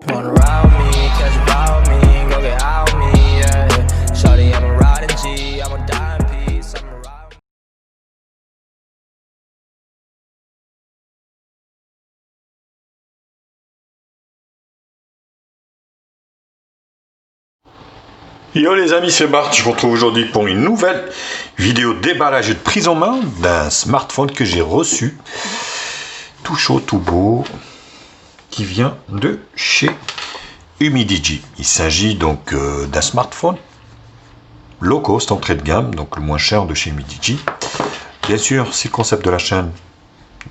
Wanna ride me, catch a vibe with me, go get out with me, yeah. Shawty, I'm a riding G, I'm a dying piece, I'm a ride. Yo les amis, c'est Bart, je vous retrouve aujourd'hui pour une nouvelle vidéo déballage et de prise en main d'un smartphone que j'ai reçu, tout chaud, tout beau, qui vient de chez Humidigi. Il s'agit donc d'un smartphone low cost, entrée de gamme, donc le moins cher de chez Humidigi. Bien sûr, c'est le concept de la chaîne,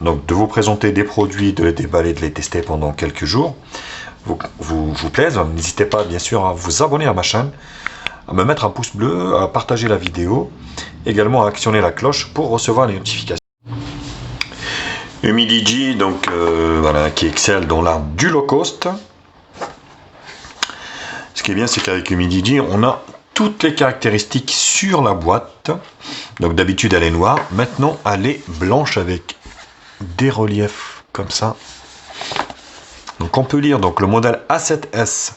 donc de vous présenter des produits, de les déballer, de les tester pendant quelques jours. Vous plaise, n'hésitez pas bien sûr à vous abonner à ma chaîne, à me mettre un pouce bleu, à partager la vidéo, également à actionner la cloche pour recevoir les notifications. Humidigi, donc voilà, qui excelle dans l'art du low cost. Ce qui est bien, c'est qu'avec Humidigi, on a toutes les caractéristiques sur la boîte. Donc d'habitude elle est noire, maintenant elle est blanche avec des reliefs comme ça. Donc on peut lire donc le modèle A7S.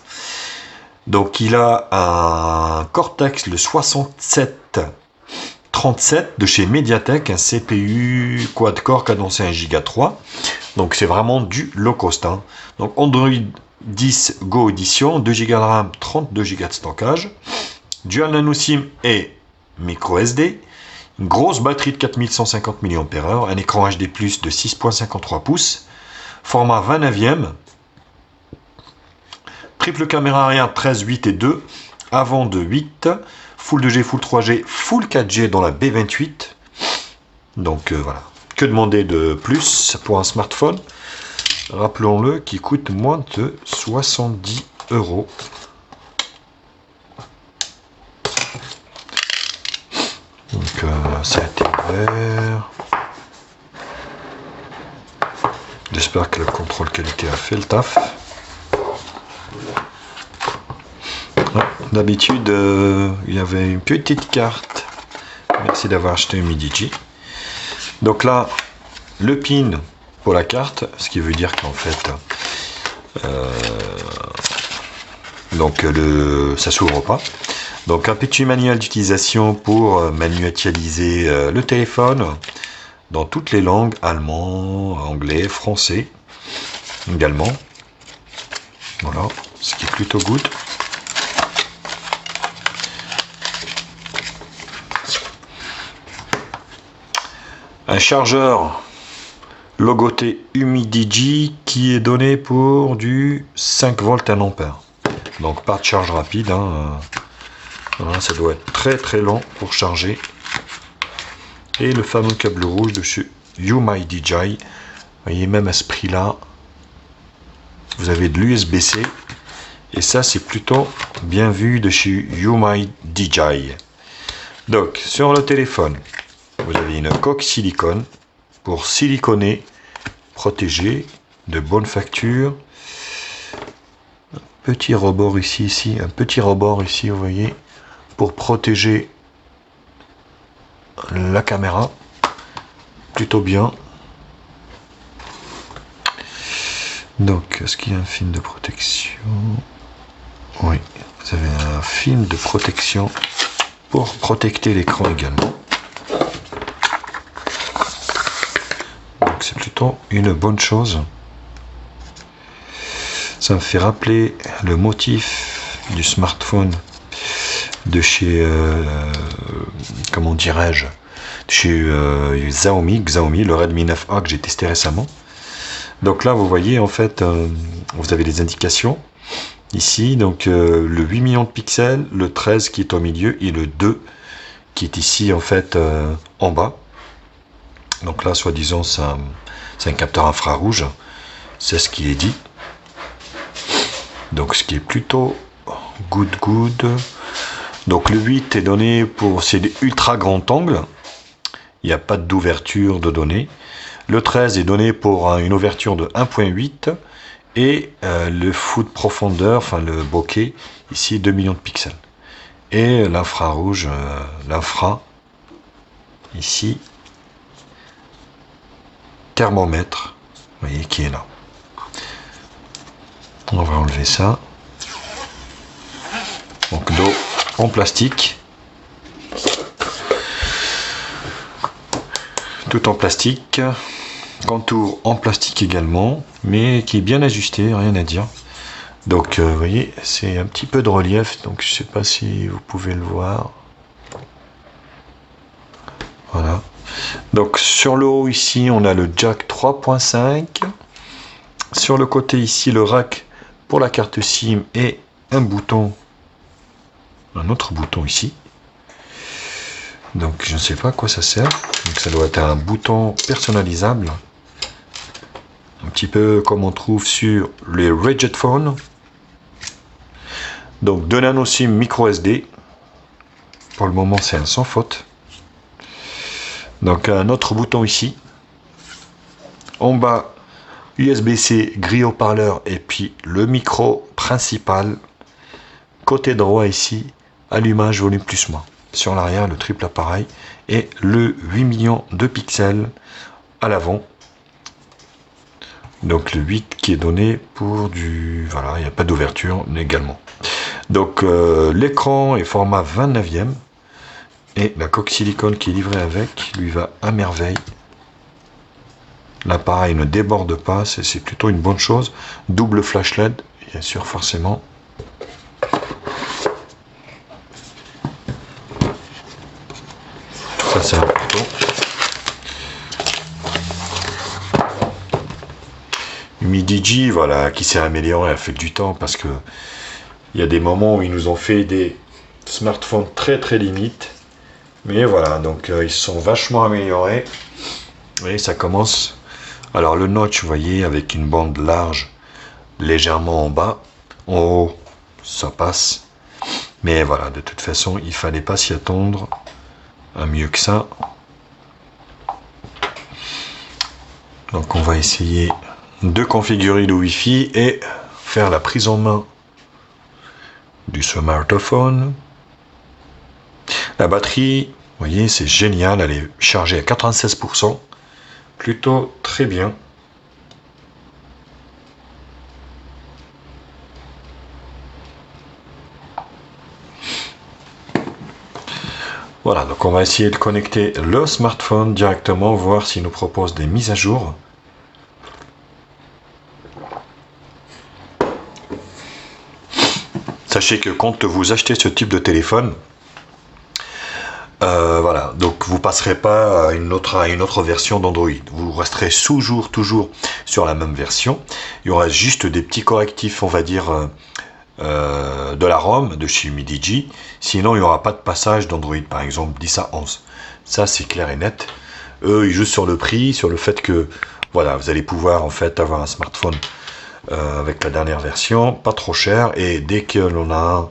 Donc il a un Cortex le 6737 de chez Mediatek, un CPU quad-core cadencé 1 Go 3. Donc c'est vraiment du low cost. Hein. Donc Android 10 Go Edition, 2 Go de RAM, 32 Go de stockage, Dual Nano SIM et micro SD, une grosse batterie de 4150 mAh, un écran HD+ de 6.53 pouces, format 29e, triple caméra arrière 13, 8 et 2, avant de 8, Full 2G, Full 3G, Full 4G dans la B28. Donc voilà, que demander de plus pour un smartphone, rappelons-le, qui coûte moins de 70 €. Donc ça a été ouvert. J'espère que le contrôle qualité a fait le taf. D'habitude, il y avait une petite carte. Merci d'avoir acheté Humidigi. Donc là, le pin pour la carte, ce qui veut dire qu'en fait, donc ça s'ouvre pas. Donc un petit manuel d'utilisation pour manualiser le téléphone dans toutes les langues, allemand, anglais, français également. Voilà, ce qui est plutôt good. Un chargeur logoté Humidigi qui est donné pour du 5 volts 1 ampère. Donc pas de charge rapide. Hein. Voilà, ça doit être très très lent pour charger. Et le fameux câble rouge de chez Humidigi. Vous voyez, même à ce prix là, vous avez de l'USB-C. Et ça, c'est plutôt bien vu de chez Humidigi. Donc, sur le téléphone, vous avez une coque silicone pour siliconer, protéger, de bonne facture. Un petit rebord ici, un petit rebord ici, vous voyez, pour protéger la caméra. Plutôt bien. Donc, est-ce qu'il y a un film de protection? Oui, vous avez un film de protection pour protéger l'écran également. Donc c'est plutôt une bonne chose. Ça me fait rappeler le motif du smartphone de chez, comment dirais-je, chez Xiaomi, le Redmi 9A que j'ai testé récemment. Donc là, vous voyez, en fait, vous avez les indications ici. Donc le 8 millions de pixels, le 13 qui est au milieu et le 2 qui est ici, en fait, en bas. Donc là, soi-disant, c'est un capteur infrarouge. C'est ce qui est dit. Donc ce qui est plutôt good. Donc le 8 est donné pour, c'est des ultra grand angle. Il n'y a pas d'ouverture de données. Le 13 est donné pour une ouverture de 1.8 et le full profondeur, enfin le bokeh, ici 2 millions de pixels. Et l'infrarouge, l'infra, ici, thermomètre, voyez, qui est là. On va enlever ça. Donc dos en plastique. Tout en plastique. Contour en plastique également, mais qui est bien ajusté, rien à dire. Donc vous voyez, c'est un petit peu de relief, donc je sais pas si vous pouvez le voir. Voilà. Donc sur le haut ici, on a le jack 3.5. Sur le côté ici, le rack pour la carte SIM et un bouton, un autre bouton ici. Donc je ne sais pas à quoi ça sert. Donc ça doit être un bouton personnalisable. Un petit peu comme on trouve sur les Reject Phone. Donc 2 nano SIM micro SD. Pour le moment c'est un sans faute. Donc un autre bouton ici. En bas USB-C, grille haut-parleur et puis le micro principal. Côté droit ici, allumage volume plus moins. Sur l'arrière, le triple appareil et le 8 millions de pixels à l'avant. Donc le 8 qui est donné pour du... Voilà, il n'y a pas d'ouverture également. Donc l'écran est format 29e et la coque silicone qui est livrée avec lui va à merveille. L'appareil ne déborde pas, c'est plutôt une bonne chose. Double flash LED, bien sûr, forcément. Ça c'est important. UmiDigi, voilà, qui s'est amélioré avec du temps parce que il y a des moments où ils nous ont fait des smartphones très très limites. Mais voilà, donc ils se sont vachement améliorés. Et ça commence. Alors le notch, vous voyez, avec une bande large, légèrement en bas. En haut, ça passe. Mais voilà, de toute façon, il fallait pas s'y attendre à mieux que ça. Donc on va essayer de configurer le Wi-Fi et faire la prise en main du smartphone. La batterie, vous voyez, c'est génial, elle est chargée à 96%. Plutôt très bien. Voilà, donc on va essayer de connecter le smartphone directement, voir s'il nous propose des mises à jour. Sachez que quand vous achetez ce type de téléphone, voilà, donc vous passerez pas à une autre version d'Android. Vous resterez toujours sur la même version. Il y aura juste des petits correctifs, on va dire, de la ROM de chez UmiDigi. Sinon, il n'y aura pas de passage d'Android, par exemple 10 à 11. Ça, c'est clair et net. Eux, ils jouent sur le prix, sur le fait que, voilà, vous allez pouvoir en fait avoir un smartphone avec la dernière version, pas trop cher. Et dès que l'on a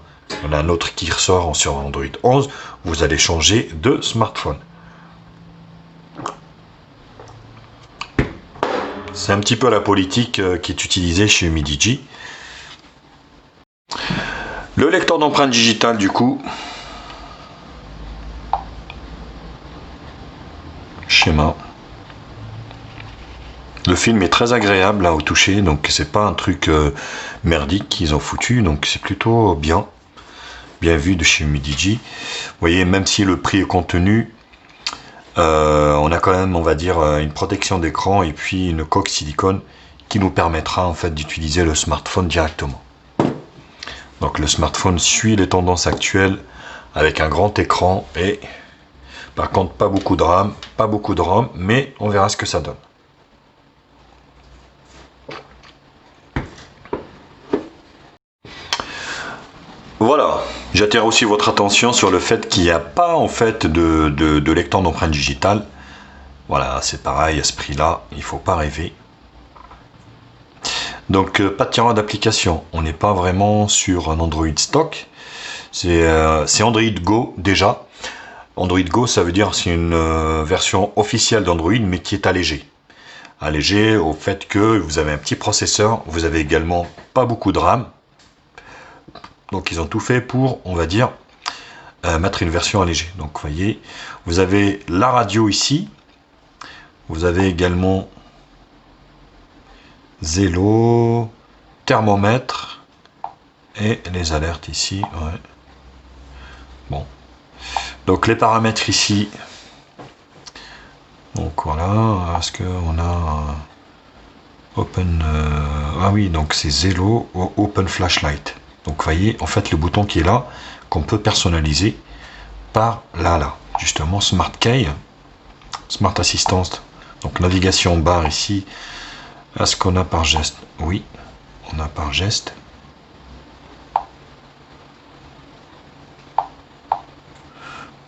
un autre qui ressort sur Android 11, vous allez changer de smartphone. C'est un petit peu la politique qui est utilisée chez UmiDigi. Le lecteur d'empreintes digitales, du coup, schéma. Le film est très agréable là, au toucher, donc c'est pas un truc merdique qu'ils ont foutu, donc c'est plutôt bien vu de chez UmiDigi. Vous voyez, même si le prix est contenu, on a quand même, on va dire, une protection d'écran et puis une coque silicone qui nous permettra en fait d'utiliser le smartphone directement. Donc le smartphone suit les tendances actuelles avec un grand écran et par contre pas beaucoup de RAM, mais on verra ce que ça donne. Voilà, j'attire aussi votre attention sur le fait qu'il n'y a pas en fait de lecteur d'empreintes digitales. Voilà, c'est pareil, à ce prix-là, il ne faut pas rêver. Donc pas de tireur d'application, on n'est pas vraiment sur un Android stock, c'est Android Go déjà. Android Go, ça veut dire c'est une version officielle d'Android mais qui est allégée. Allégée au fait que vous avez un petit processeur, vous avez également pas beaucoup de RAM. Donc ils ont tout fait pour, on va dire, mettre une version allégée. Donc vous voyez, vous avez la radio ici, vous avez également zélo, thermomètre et les alertes ici. Ouais. Bon. Donc les paramètres ici. Donc voilà. Est-ce qu'on a open ah oui, donc c'est zélo ou open flashlight. Donc vous voyez en fait le bouton qui est là qu'on peut personnaliser par là justement Smart Key, Smart Assistant. Donc navigation barre ici. Est-ce qu'on a par geste? Oui, on a par geste.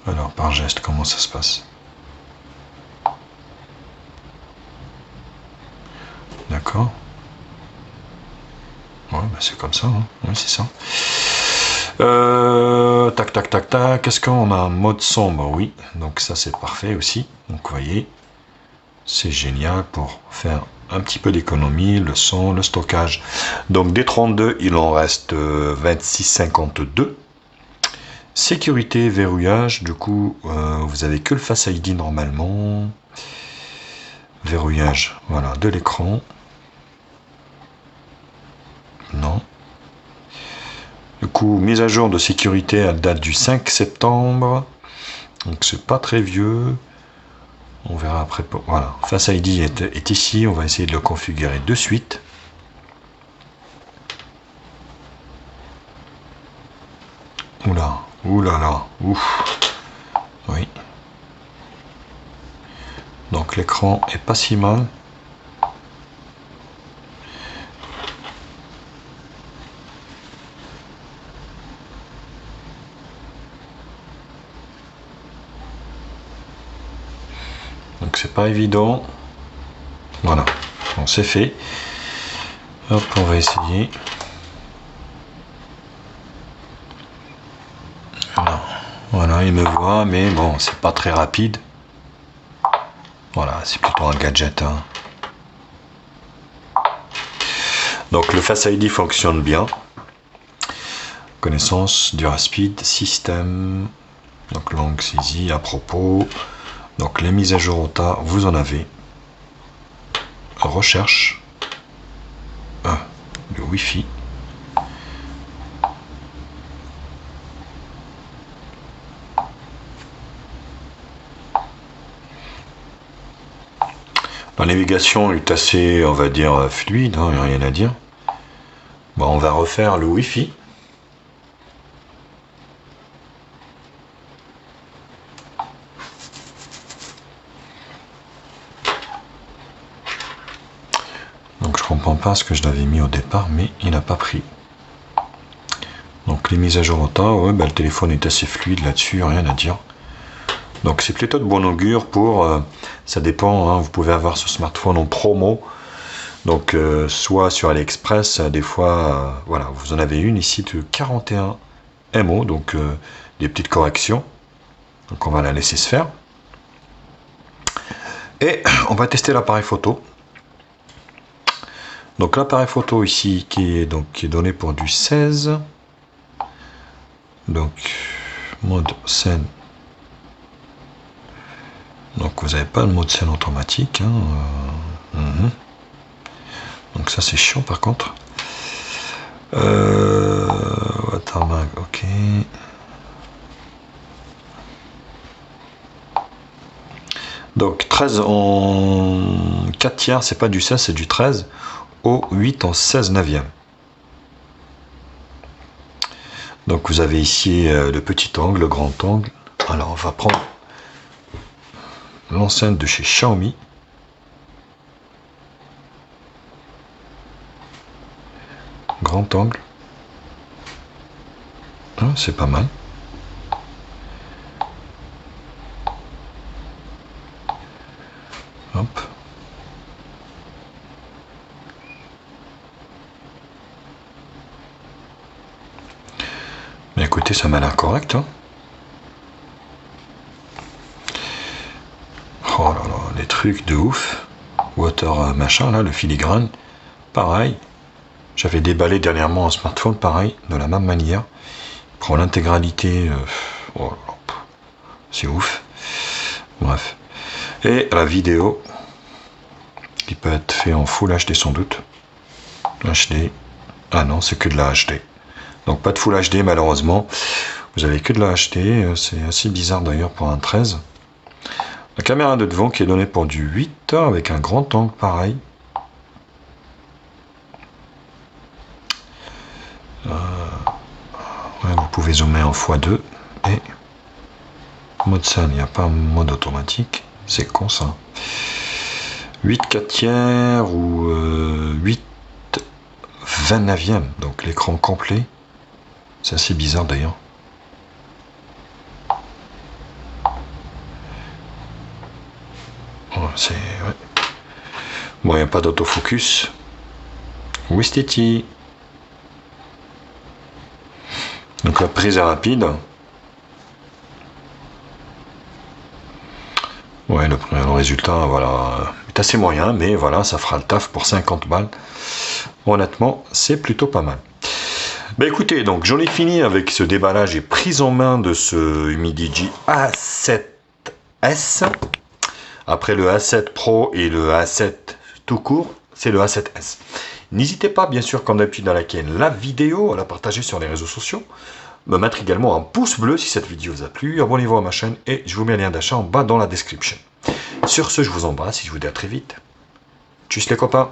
Alors par geste, comment ça se passe? D'accord. Ouais, bah c'est comme ça, hein. Oui, c'est ça. Tac, tac, tac, tac. Qu'est-ce qu'on a? Un mode sombre? Oui, donc ça c'est parfait aussi. Donc vous voyez, c'est génial pour faire un petit peu d'économie, le son, le stockage. Donc des 32, il en reste 26,52. Sécurité, verrouillage, du coup, vous avez que le Face ID normalement. Verrouillage, voilà, de l'écran. Non. Du coup, mise à jour de sécurité, elle date du 5 septembre. Donc c'est pas très vieux. On verra après. Voilà, Face ID est ici. On va essayer de le configurer de suite. Oula, oulala, ouf. Oui. Donc l'écran est pas si mal. Donc c'est pas évident. Voilà, bon, c'est fait. Hop, on va essayer. Voilà, il me voit, mais bon, c'est pas très rapide. Voilà, c'est plutôt un gadget. Hein. Donc le Face ID fonctionne bien. Connaissance, DuraSpeed, système. Donc langue saisie, à propos. Donc les mises à jour au tas, vous en avez. Recherche. Le Wi-Fi. La navigation est assez, on va dire, fluide, hein, il n'y a rien à dire. Bon, on va refaire le Wi-Fi. Donc je comprends pas ce que je l'avais mis au départ, mais il n'a pas pris. Donc les mises à jour au tas, ouais, bah, le téléphone est assez fluide là-dessus, rien à dire. Donc c'est plutôt de bon augure pour, ça dépend, hein, vous pouvez avoir ce smartphone en promo, donc soit sur AliExpress, des fois, voilà, vous en avez une ici de 41 MO, donc des petites corrections, donc on va la laisser se faire. Et on va tester l'appareil photo. Donc l'appareil photo ici qui est donné pour du 16, donc mode scène. Donc vous n'avez pas le mode scène automatique. Hein, Donc ça c'est chiant par contre. Watermark, ok. Donc 13 en 4 tiers, c'est pas du 16, c'est du 13. Au 8 en 16 neuvième. Donc vous avez ici le petit angle, le grand angle. Alors on va prendre l'enceinte de chez Xiaomi. Grand angle. Ah, c'est pas mal. Hop. Mais écoutez, ça m'a l'air correct. Hein. Oh là là, les trucs de ouf. Water machin, là, le filigrane. Pareil. J'avais déballé dernièrement un smartphone, pareil, de la même manière. Il prend l'intégralité. Oh, c'est ouf. Bref. Et la vidéo, qui peut être fait en Full HD sans doute. HD. Ah non, c'est que de la HD. Donc pas de Full HD malheureusement. Vous avez que de la HD. C'est assez bizarre d'ailleurs pour un 13. La caméra de devant qui est donnée pour du 8 avec un grand angle pareil. Ouais, vous pouvez zoomer en x2 et mode scène, il n'y a pas mode automatique. C'est con ça. 8 4/3 ou 8 29e, donc l'écran complet. C'est assez bizarre d'ailleurs. C'est ouais. Bon, il n'y a pas d'autofocus. Wistiti. Donc la prise est rapide. Ouais, le résultat, voilà, est assez moyen, mais voilà, ça fera le taf pour 50 balles. Honnêtement, c'est plutôt pas mal. Ben écoutez, donc j'en ai fini avec ce déballage et prise en main de ce Humidigi A7S. Après le A7 Pro et le A7 tout court, c'est le A7S. N'hésitez pas, bien sûr, comme d'habitude, à liker la vidéo, à la partager sur les réseaux sociaux, me mettre également un pouce bleu si cette vidéo vous a plu, abonnez-vous à ma chaîne et je vous mets un lien d'achat en bas dans la description. Sur ce, je vous embrasse et je vous dis à très vite. Tchuss les copains!